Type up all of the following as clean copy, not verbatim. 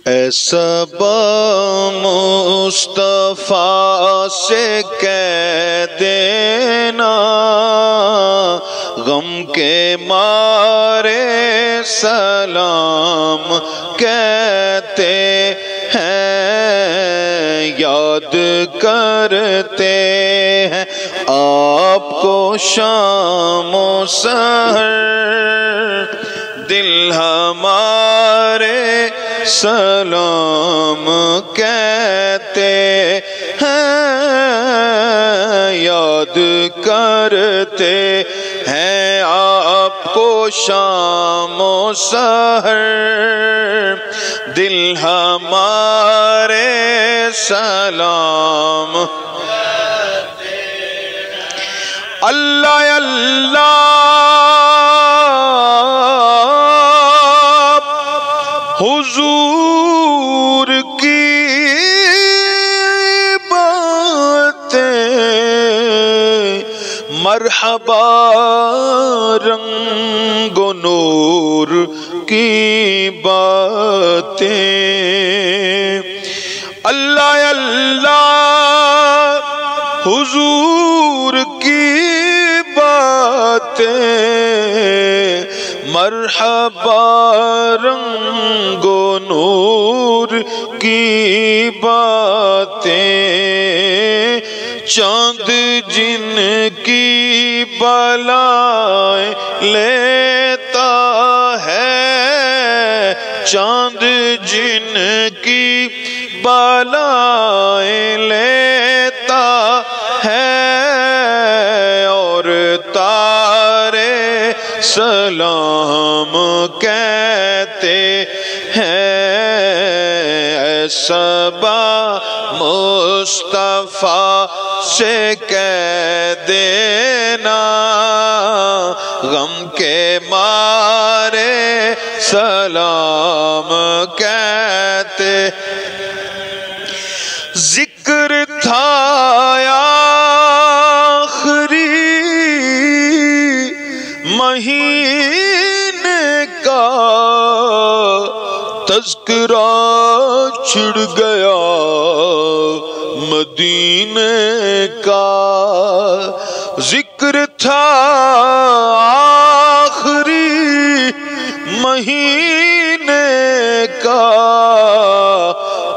اے صبا مصطفیٰ سے کہہ دینا غم کے مارے سلام کہتے ہیں، یاد کرتے ہیں آپ کو شام و سحر، دل ہمارے سلام کہتے ہیں، یاد کرتے ہیں آپ کو شام و سحر، دل ہمارے سلام کہتے ہیں۔ اللہ اللہ حضور کی باتیں، مرحبا رنگ و نور کی باتیں، اللہ اللہ حضور کی باتیں، مرحبا رنگ و نور کی باتیں، چاند جن کی بلائیں لیتا ہے، چاند جن کی بلائیں لیتا ہے، اور تارے سلام کہتے ہیں، اے صبا مصطفیٰ سے کہہ دینا غم کے مارے سلام کہتے، ذکر تھا آخری مہینے کا، تذکرہ چھڑ گیا مدینے کا، ذکر تھا آخری مہینے کا،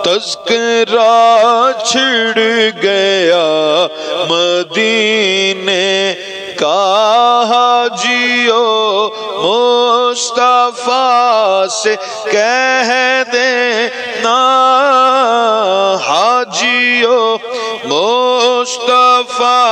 تذکرہ چھڑ گیا مدینے کا، حاجیو مصطفیٰ سے کہہ دینا، حاجیو مصطفیٰ